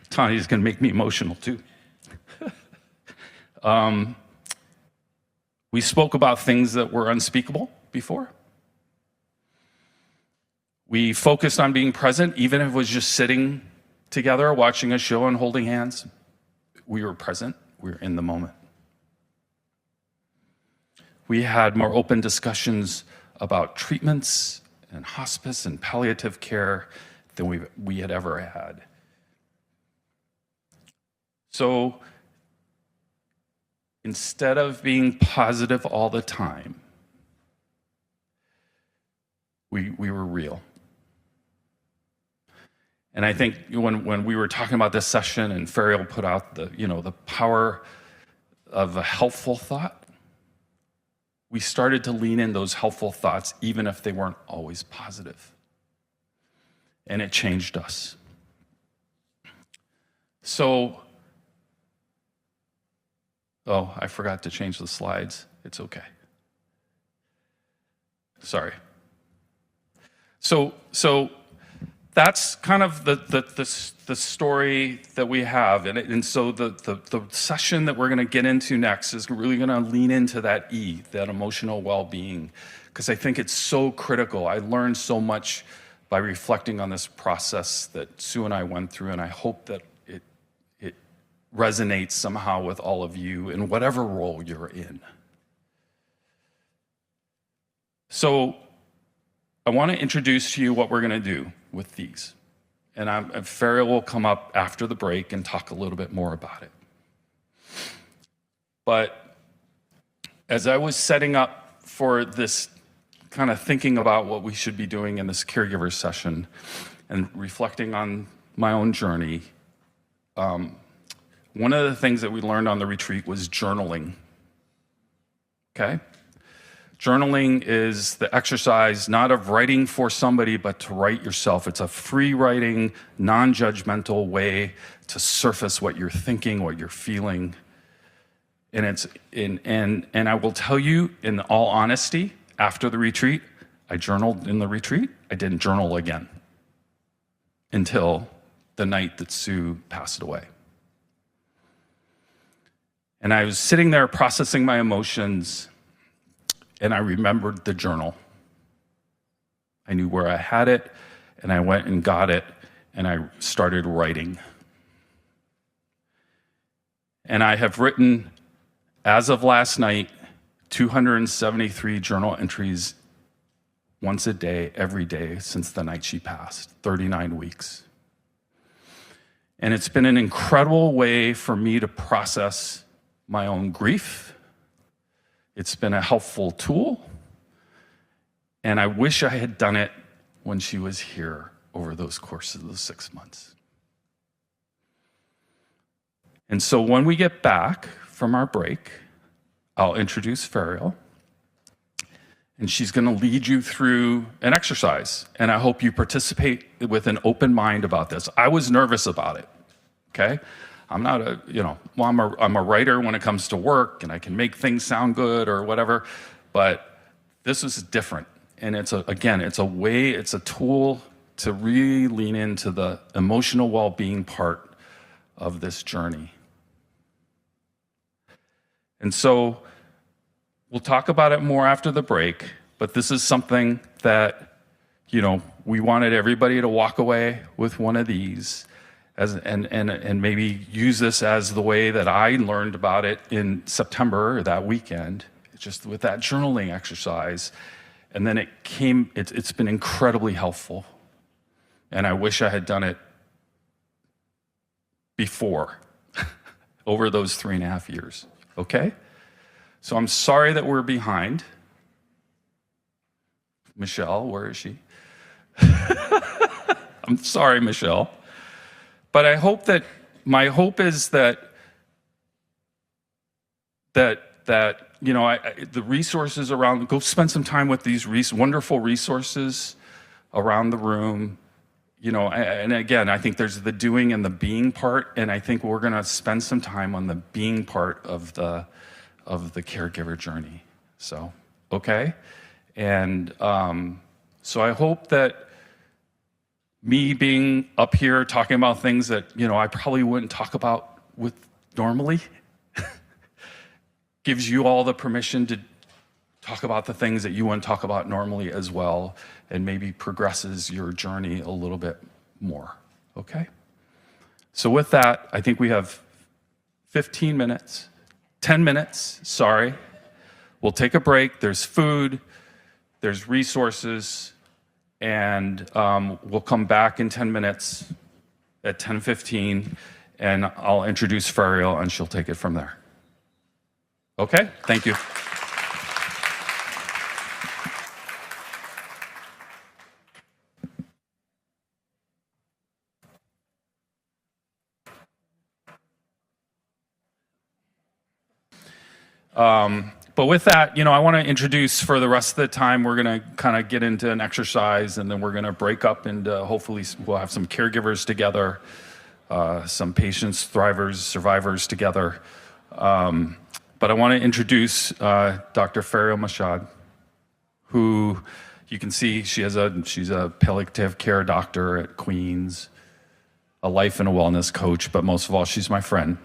Tani's going to make me emotional too. We spoke about things that were unspeakable before. We focused on being present, even if it was just sitting together, watching a show and holding hands. We were present. We were in the moment. We had more open discussions about treatments and hospice and palliative care than we had ever had. So instead of being positive all the time, we were real. And I think when we were talking about this session and Fariel put out the power of a helpful thought, we started to lean in those helpful thoughts, even if they weren't always positive. And it changed us. So, I forgot to change the slides. It's okay. Sorry. So that's kind of the story that we have. And so the session that we're going to get into next is really going to lean into that E, that emotional well-being, because I think it's so critical. I learned so much by reflecting on this process that Sue and I went through, and I hope that it resonates somehow with all of you in whatever role you're in. So I want to introduce to you what we're going to do with these. And Fariel will come up after the break and talk a little bit more about it. But as I was setting up for this kind of thinking about what we should be doing in this caregiver session and reflecting on my own journey, one of the things that we learned on the retreat was journaling. Okay? Journaling is the exercise not of writing for somebody, but to write yourself. It's a free writing, non-judgmental way to surface what you're thinking, what you're feeling. And I will tell you, in all honesty, after the retreat, I journaled in the retreat. I didn't journal again until the night that Sue passed away. And I was sitting there processing my emotions, and I remembered the journal. I knew where I had it, and I went and got it, and I started writing. And I have written, as of last night, 273 journal entries once a day, every day since the night she passed, 39 weeks. And it's been an incredible way for me to process my own grief. It's been a helpful tool. And I wish I had done it when she was here over those courses of the 6 months. And so when we get back from our break, I'll introduce Fariel. And she's going to lead you through an exercise. And I hope you participate with an open mind about this. I was nervous about it, okay? I'm not a, well, I'm a writer when it comes to work, and I can make things sound good or whatever, but this is different. And it's a tool to really lean into the emotional well-being part of this journey. And so we'll talk about it more after the break, but this is something that, we wanted everybody to walk away with one of these and maybe use this as the way that I learned about it in September, that weekend, just with that journaling exercise. And then it's been incredibly helpful. And I wish I had done it before, over those 3.5 years. Okay? So I'm sorry that we're behind. Michelle, where is she? I'm sorry, Michelle. But my hope is that the resources around, go spend some time with these wonderful resources around the room. And again, I think there's the doing and the being part, and I think we're going to spend some time on the being part of the caregiver journey. So, okay? And so I hope that me being up here talking about things that, I probably wouldn't talk about with normally gives you all the permission to talk about the things that you wouldn't talk about normally as well, and maybe progresses your journey a little bit more, okay? So with that, I think we have 10 minutes, sorry. We'll take a break. There's food, there's resources, and we'll come back in 10 minutes at 10:15, and I'll introduce Fariel, and she'll take it from there. Okay? Thank you. But with that, I want to introduce, for the rest of the time, we're going to kind of get into an exercise, and then we're going to break up into, hopefully we'll have some caregivers together, some patients, thrivers, survivors together. But I want to introduce Dr. Fariel Mashad, who you can see she's a palliative care doctor at Queens, a life and a wellness coach, but most of all, she's my friend.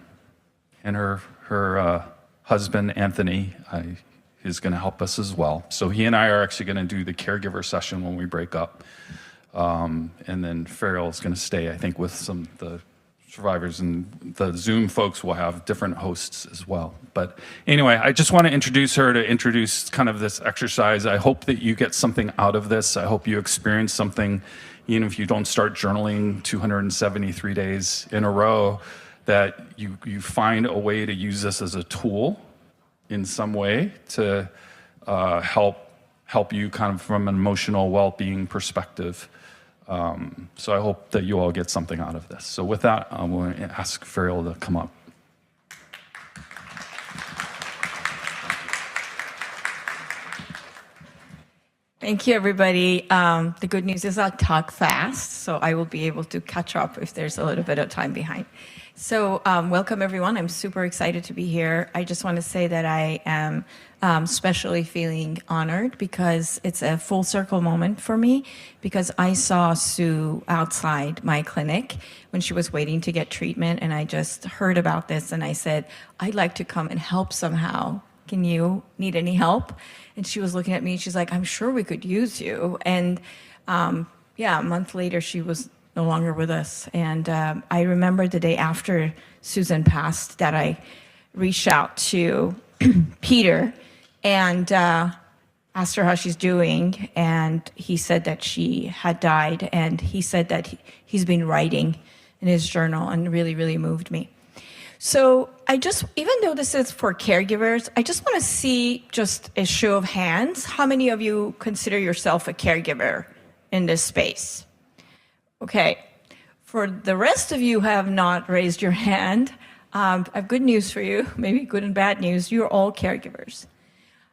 And her husband, Anthony, is going to help us as well. So he and I are actually going to do the caregiver session when we break up. And then Fariel is going to stay, I think, with the survivors, and the Zoom folks will have different hosts as well. But anyway, I just want to introduce her to introduce kind of this exercise. I hope that you get something out of this. I hope you experience something, even if you don't start journaling 273 days in a row, that you find a way to use this as a tool in some way to help you kind of from an emotional well-being perspective. So I hope that you all get something out of this. So with that, I'm going to ask Fariel to come up. Thank you, everybody. The good news is I'll talk fast, so I will be able to catch up if there's a little bit of time behind. So welcome, everyone. I'm super excited to be here. I just want to say that I am especially feeling honored because it's a full circle moment for me, because I saw Sue outside my clinic when she was waiting to get treatment, and I just heard about this, and I said, I'd like to come and help somehow. Can you need any help? And she was looking at me, and she's like, I'm sure we could use you. And a month later, she was no longer with us. And I remember the day after Susan passed that I reached out to Peter, and asked her how she's doing, and he said that she had died, and he said that he's been writing in his journal, and really, really moved me. So even though this is for caregivers, I just want to see just a show of hands. How many of you consider yourself a caregiver in this space? Okay. For the rest of you who have not raised your hand, I have good news for you, maybe good and bad news. You're all caregivers.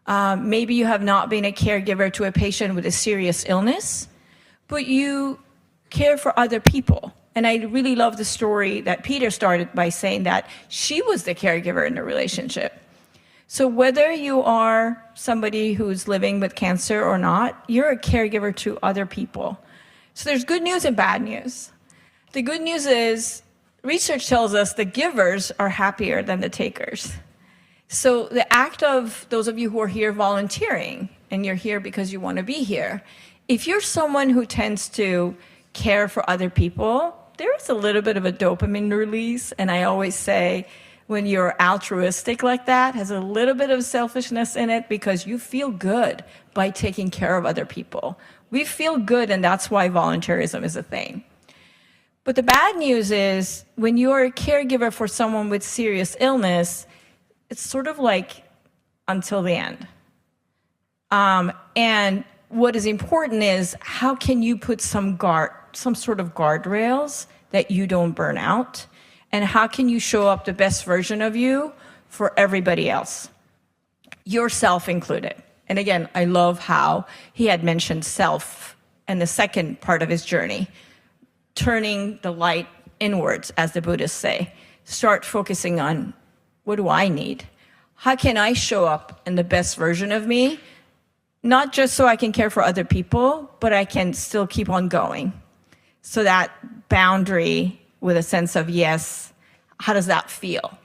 Maybe you have not been a caregiver to a patient with a serious illness, but you care for other people. And I really love the story that Peter started by saying that she was the caregiver in the relationship. So whether you are somebody who's living with cancer or not, you're a caregiver to other people. So there's good news and bad news. The good news is research tells us the givers are happier than the takers. So the act of those of you who are here volunteering, and you're here because you want to be here, if you're someone who tends to care for other people, there's a little bit of a dopamine release. And I always say, when you're altruistic like that, has a little bit of selfishness in it because you feel good by taking care of other people. We feel good, and that's why volunteerism is a thing. But the bad news is when you're a caregiver for someone with serious illness, it's sort of like until the end. And what is important is how can you put some sort of guardrails that you don't burn out? And how can you show up the best version of you for everybody else, yourself included? And again, I love how he had mentioned self and the second part of his journey, turning the light inwards, as the Buddhists say. Start focusing on, what do I need? How can I show up in the best version of me? Not just so I can care for other people, but I can still keep on going. So that boundary with a sense of yes, how does that feel?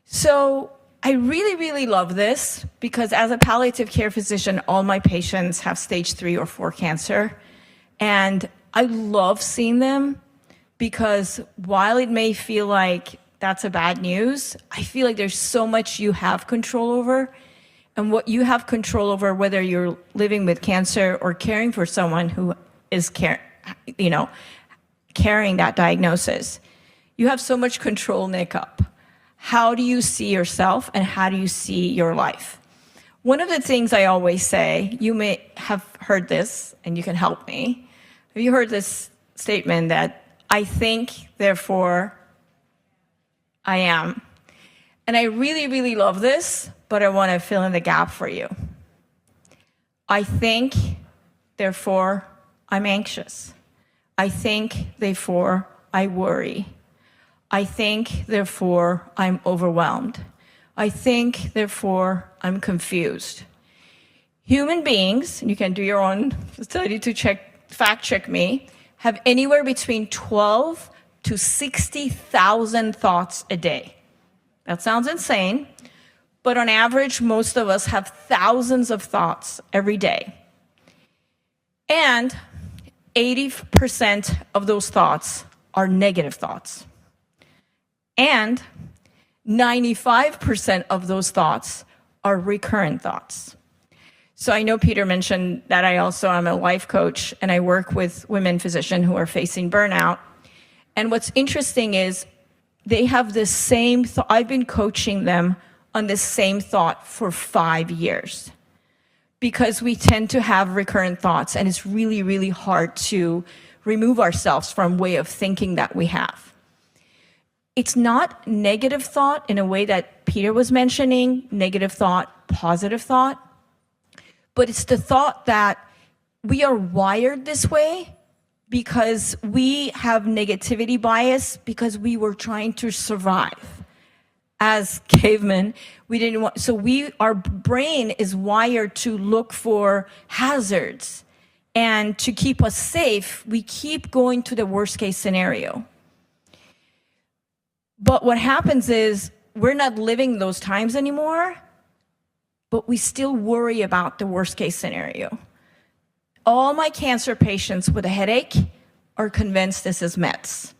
So I really, really love this because as a palliative care physician, all my patients have stage 3 or 4 cancer. And I love seeing them because while it may feel like that's a bad news, I feel like there's so much you have control over. And what you have control over, whether you're living with cancer or caring for someone who is carrying that diagnosis, you have so much control, Nick, up. How do you see yourself and how do you see your life? One of the things I always say, you may have heard this and you can help me. Have you heard this statement that I think, therefore I am? And I really, really love this, but I want to fill in the gap for you. I think, therefore I'm anxious. I think, therefore I worry. I think, therefore I'm overwhelmed. I think, therefore I'm confused. Human beings, and you can do your own study to fact check me, have anywhere between 12 to 60,000 thoughts a day. That sounds insane, but on average, most of us have thousands of thoughts every day. And 80% of those thoughts are negative thoughts. And 95% of those thoughts are recurrent thoughts. So I know Peter mentioned that I also am a life coach and I work with women physicians who are facing burnout. And what's interesting is they have the same thought. I've been coaching them on the same thought for 5 years because we tend to have recurrent thoughts and it's really, really hard to remove ourselves from way of thinking that we have. It's not negative thought in a way that Peter was mentioning, negative thought, positive thought, but it's the thought that we are wired this way because we have negativity bias because we were trying to survive. As cavemen, we didn't want, so our brain is wired to look for hazards. And to keep us safe, we keep going to the worst case scenario. But what happens is we're not living those times anymore, but we still worry about the worst case scenario. All my cancer patients with a headache are convinced this is Mets.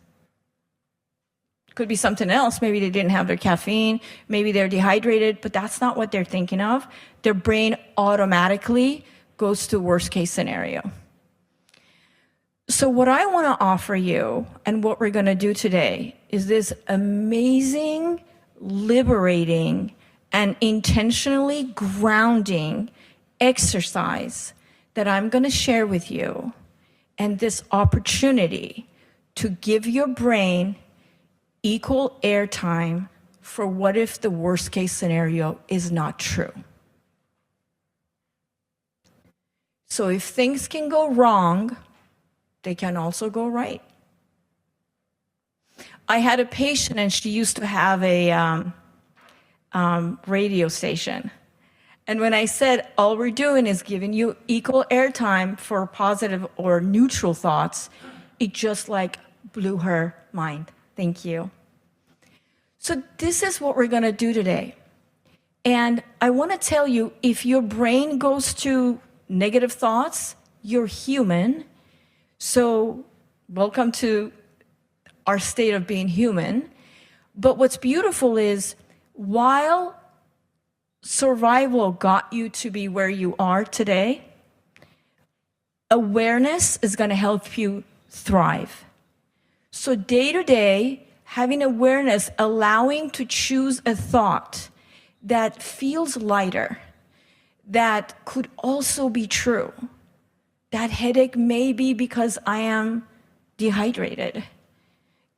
Could be something else. Maybe they didn't have their caffeine. Maybe they're dehydrated, but that's not what they're thinking of. Their brain automatically goes to worst case scenario. So what I want to offer you and what we're going to do today is this amazing, liberating, and intentionally grounding exercise that I'm going to share with you, and this opportunity to give your brain equal airtime for what if the worst case scenario is not true. So if things can go wrong, they can also go right. I had a patient and she used to have a radio station. And when I said, all we're doing is giving you equal airtime for positive or neutral thoughts, it just like blew her mind. Thank you. So this is what we're going to do today. And I want to tell you, if your brain goes to negative thoughts, you're human. So welcome to our state of being human. But what's beautiful is, while survival got you to be where you are today, awareness is going to help you thrive. So day to day, having awareness, allowing to choose a thought that feels lighter, that could also be true. That headache may be because I am dehydrated.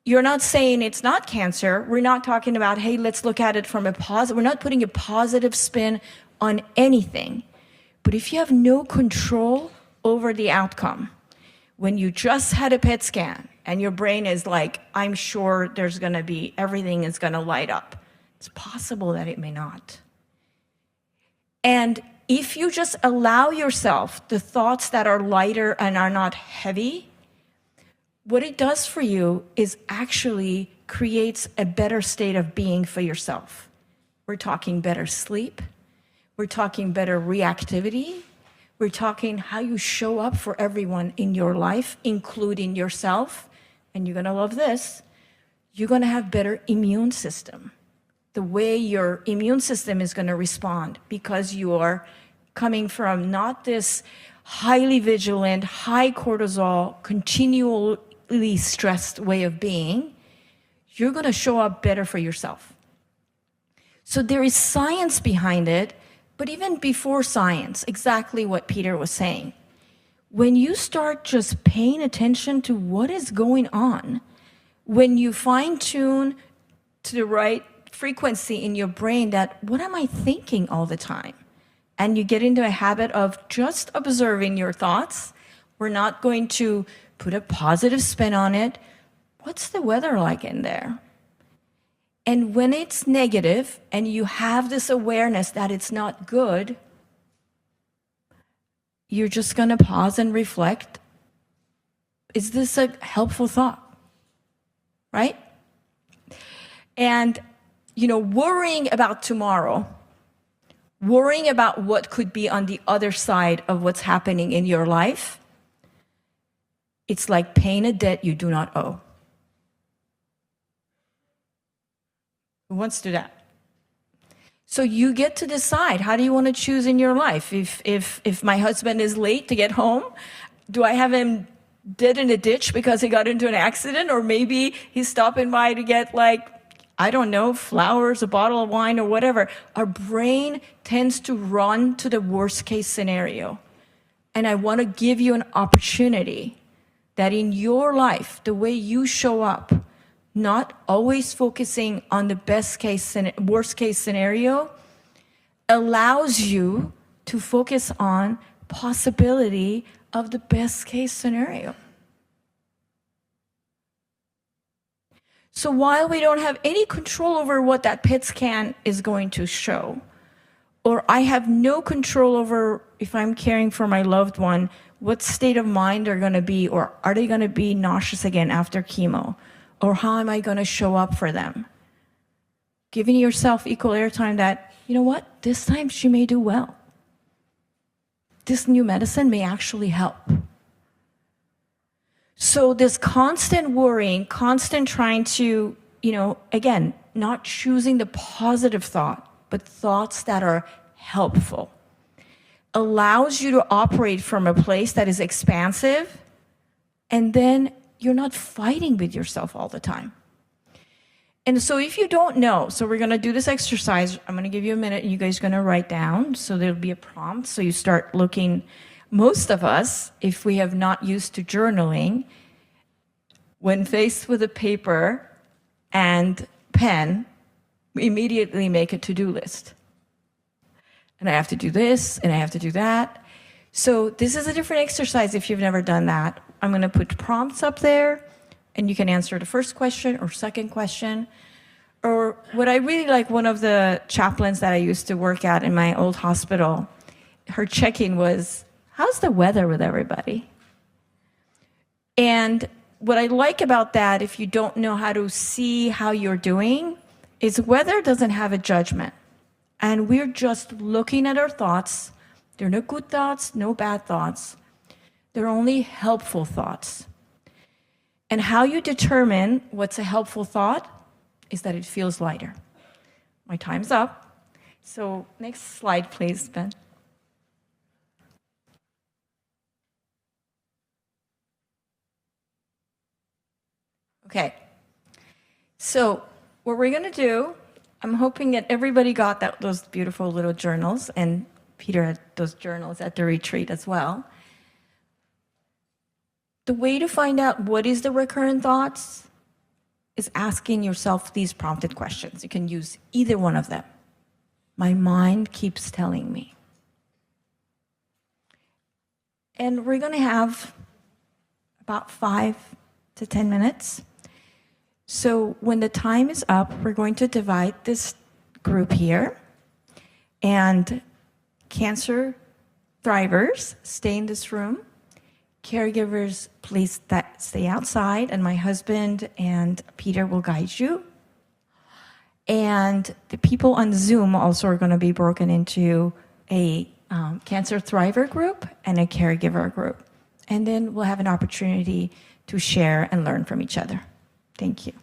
You're not saying it's not cancer. We're not talking about, hey, let's look at it from a positive. We're not putting a positive spin on anything. But if you have no control over the outcome, when you just had a PET scan and your brain is like, I'm sure there's going to be, everything is going to light up, it's possible that it may not. And if you just allow yourself the thoughts that are lighter and are not heavy, what it does for you is actually creates a better state of being for yourself. We're talking better sleep. We're talking better reactivity. We're talking how you show up for everyone in your life, including yourself. And you're going to love this. You're going to have better immune system. The way your immune system is going to respond, because you are coming from not this highly vigilant, high cortisol, continually stressed way of being, you're going to show up better for yourself. So there is science behind it, but even before science, exactly what Peter was saying. When you start just paying attention to what is going on, when you fine-tune to the right frequency in your brain that, what am I thinking all the time? And you get into a habit of just observing your thoughts. We're not going to put a positive spin on it. What's the weather like in there? And when it's negative and you have this awareness that it's not good, you're just going to pause and reflect. Is this a helpful thought? Right? And, worrying about tomorrow, worrying about what could be on the other side of what's happening in your life, it's like paying a debt you do not owe. Who wants to do that? So you get to decide, how do you want to choose in your life? If my husband is late to get home, do I have him dead in a ditch because he got into an accident? Or maybe he's stopping by to get flowers, a bottle of wine, or whatever. Our brain tends to run to the worst case scenario. And I want to give you an opportunity that in your life, the way you show up, not always focusing on the worst case scenario, allows you to focus on possibility of the best case scenario. So while we don't have any control over what that PET scan is going to show, or I have no control over, if I'm caring for my loved one, what state of mind they're going to be, or are they going to be nauseous again after chemo, or how am I going to show up for them? Giving yourself equal airtime that, this time she may do well. This new medicine may actually help. So this constant worrying, constant trying to, again, not choosing the positive thought, but thoughts that are helpful, allows you to operate from a place that is expansive, and then you're not fighting with yourself all the time. And so if you don't know, so we're going to do this exercise. I'm going to give you a minute, and you guys are going to write down. So there'll be a prompt. So you start looking. Most of us, if we have not used to journaling, when faced with a paper and pen, we immediately make a to-do list. And I have to do this, and I have to do that. So this is a different exercise if you've never done that. I'm going to put prompts up there, and you can answer the first question or second question. Or what I really like, one of the chaplains that I used to work at in my old hospital, her check-in was, how's the weather with everybody? And what I like about that, if you don't know how to see how you're doing, is weather doesn't have a judgment. And we're just looking at our thoughts. There are no good thoughts, no bad thoughts. They're only helpful thoughts. And how you determine what's a helpful thought is that it feels lighter. My time's up. So next slide, please, Ben. Okay. So what we're going to do, I'm hoping that everybody got those beautiful little journals, and Peter had those journals at the retreat as well. The way to find out what is the recurrent thoughts is asking yourself these prompted questions. You can use either one of them. My mind keeps telling me. And we're going to have about 5 to 10 minutes. So when the time is up, we're going to divide this group here. And cancer thrivers, stay in this room. Caregivers, please stay outside, and my husband and Peter will guide you. And the people on Zoom also are going to be broken into a cancer thriver group and a caregiver group. And then we'll have an opportunity to share and learn from each other. Thank you.